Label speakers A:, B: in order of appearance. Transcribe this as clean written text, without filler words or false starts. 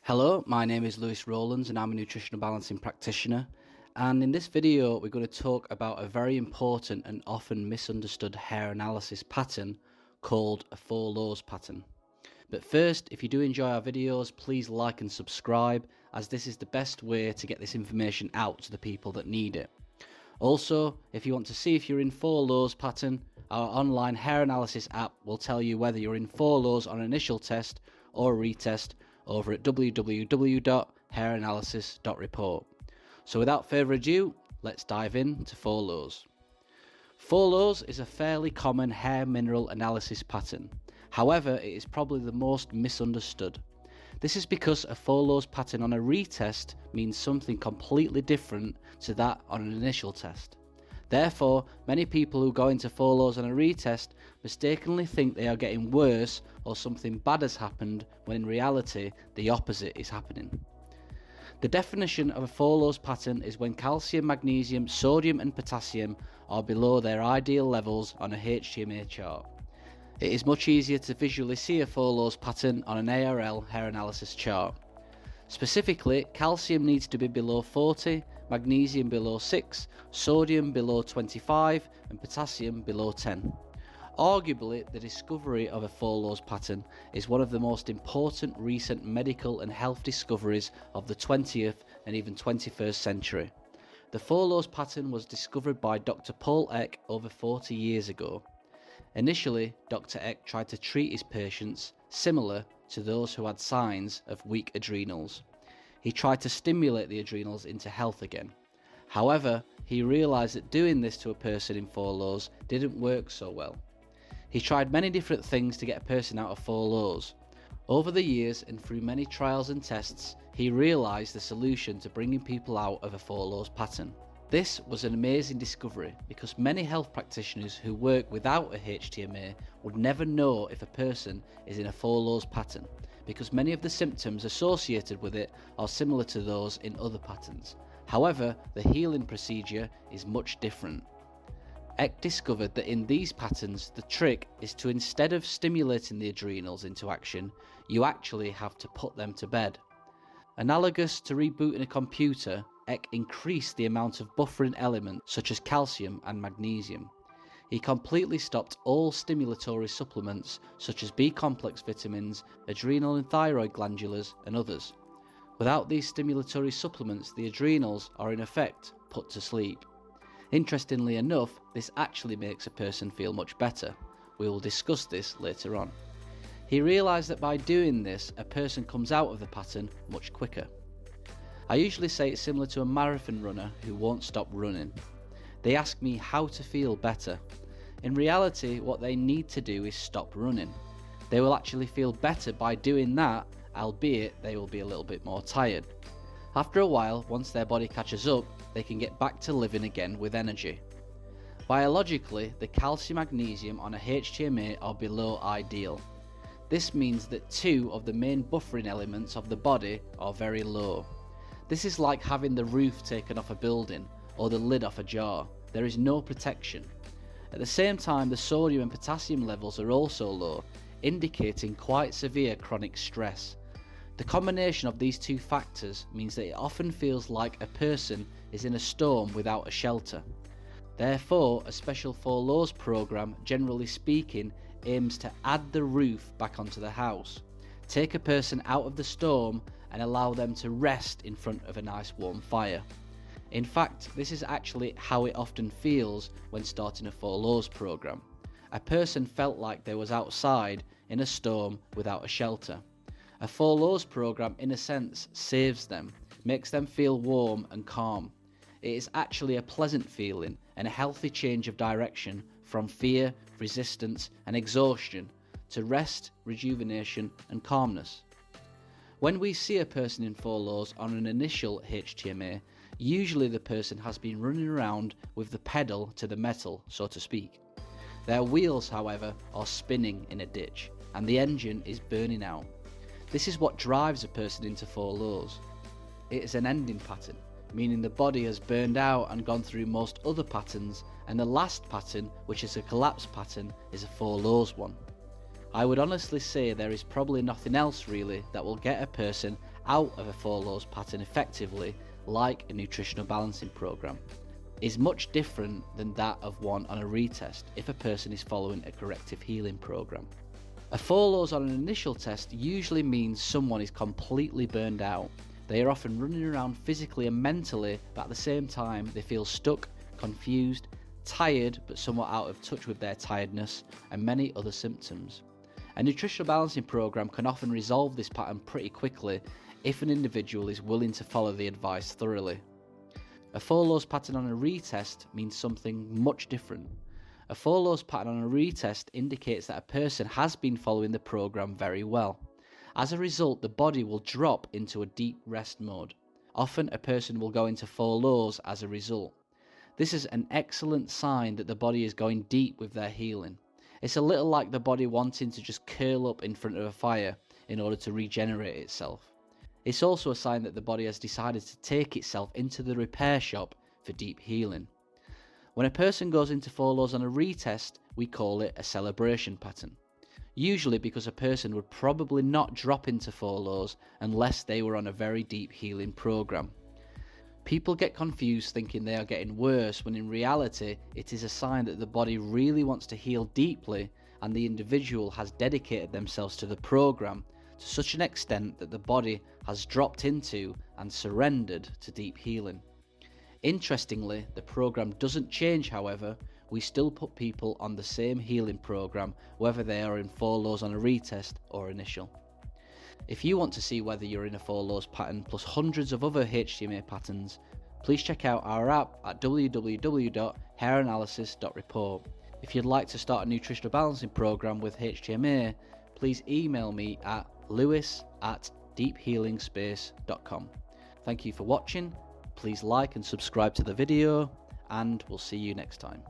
A: Hello, my name is Rowlands and I'm a nutritional balancing practitioner, and in this video we're going to talk about a very important and often misunderstood hair analysis pattern called a 4 lows pattern. But first, if you do enjoy our videos, please like and subscribe, as this is the best way to get this information out to the people that need it. Also, if you want to see if you're in 4 lows pattern, our online hair analysis app will tell you whether you're in 4 lows on initial test or retest over at www.hairanalysis.report. So without further ado, let's dive into 4 lows. 4 lows is a fairly common hair mineral analysis pattern. However, it is probably the most misunderstood. This is because a 4 lows pattern on a retest means something completely different to that on an initial test. Therefore, many people who go into 4 lows on a retest mistakenly think they are getting worse or something bad has happened, when in reality the opposite is happening. The definition of a 4 lows pattern is when calcium, magnesium, sodium and potassium are below their ideal levels on a HTMA chart. It is much easier to visually see a 4 lows pattern on an ARL hair analysis chart. Specifically, calcium needs to be below 40, magnesium below 6, sodium below 25 and potassium below 10. Arguably, the discovery of a 4 lows pattern is one of the most important recent medical and health discoveries of the 20th and even 21st century. The 4 lows pattern was discovered by Dr. Paul Eck over 40 years ago. Initially, Dr. Eck tried to treat his patients similar to those who had signs of weak adrenals. He tried to stimulate the adrenals into health again. However, he realised that doing this to a person in 4 lows didn't work so well. He tried many different things to get a person out of 4 lows. Over the years and through many trials and tests, he realised the solution to bringing people out of a 4 lows pattern. This was an amazing discovery because many health practitioners who work without a HTMA would never know if a person is in a 4 lows pattern, because many of the symptoms associated with it are similar to those in other patterns. However, the healing procedure is much different. Eck discovered that in these patterns, the trick is to, instead of stimulating the adrenals into action, you actually have to put them to bed. Analogous to rebooting a computer, Eck increased the amount of buffering elements such as calcium and magnesium. He completely stopped all stimulatory supplements such as B-complex vitamins, adrenal and thyroid glandulars and others. Without these stimulatory supplements, the adrenals are in effect put to sleep. Interestingly enough, this actually makes a person feel much better. We will discuss this later on. He realised that by doing this, a person comes out of the pattern much quicker. I usually say it's similar to a marathon runner who won't stop running. They ask me how to feel better. In reality, what they need to do is stop running. They will actually feel better by doing that, albeit they will be a little bit more tired. After a while, once their body catches up, they can get back to living again with energy. Biologically, the calcium magnesium on a HTMA are below ideal. This means that 2 of the main buffering elements of the body are very low. This is like having the roof taken off a building or the lid off a jar. There is no protection. At the same time, the sodium and potassium levels are also low, indicating quite severe chronic stress. The combination of these 2 factors means that it often feels like a person is in a storm without a shelter. Therefore, a special 4 lows program, generally speaking, aims to add the roof back onto the house, take a person out of the storm and allow them to rest in front of a nice warm fire. In fact, this is actually how it often feels when starting a 4 lows program. A person felt like they was outside in a storm without a shelter. A 4 lows program, in a sense, saves them, makes them feel warm and calm. It is actually a pleasant feeling and a healthy change of direction from fear, resistance and exhaustion to rest, rejuvenation and calmness. When we see a person in 4 lows on an initial HTMA, usually the person has been running around with the pedal to the metal, so to speak. Their wheels, however, are spinning in a ditch and the engine is burning out. This is what drives a person into 4 lows. It is an ending pattern, meaning the body has burned out and gone through most other patterns, and the last pattern, which is a collapse pattern, is a 4 lows one. I would honestly say there is probably nothing else really that will get a person out of a 4 laws pattern effectively, like a nutritional balancing program, is much different than that of one on a retest if a person is following a corrective healing program. A 4 laws on an initial test usually means someone is completely burned out. They are often running around physically and mentally, but at the same time they feel stuck, confused, tired but somewhat out of touch with their tiredness, and many other symptoms. A nutritional balancing program can often resolve this pattern pretty quickly if an individual is willing to follow the advice thoroughly. A 4 laws pattern on a retest means something much different. A 4 laws pattern on a retest indicates that a person has been following the program very well. As a result, the body will drop into a deep rest mode. Often a person will go into 4 laws as a result. This is an excellent sign that the body is going deep with their healing. It's a little like the body wanting to just curl up in front of a fire in order to regenerate itself. It's also a sign that the body has decided to take itself into the repair shop for deep healing. When a person goes into 4 laws on a retest, we call it a celebration pattern. Usually because a person would probably not drop into 4 laws unless they were on a very deep healing program. People get confused thinking they are getting worse, when in reality it is a sign that the body really wants to heal deeply and the individual has dedicated themselves to the program to such an extent that the body has dropped into and surrendered to deep healing. Interestingly, the program doesn't change, however. We still put people on the same healing program whether they are in 4 laws on a retest or initial. If you want to see whether you're in a 4 laws pattern plus hundreds of other HTMA patterns, please check out our app at www.hairanalysis.report. If you'd like to start a nutritional balancing program with HTMA, please email me at lewis@deephealingspace.com. Thank you for watching. Please like and subscribe to the video, and we'll see you next time.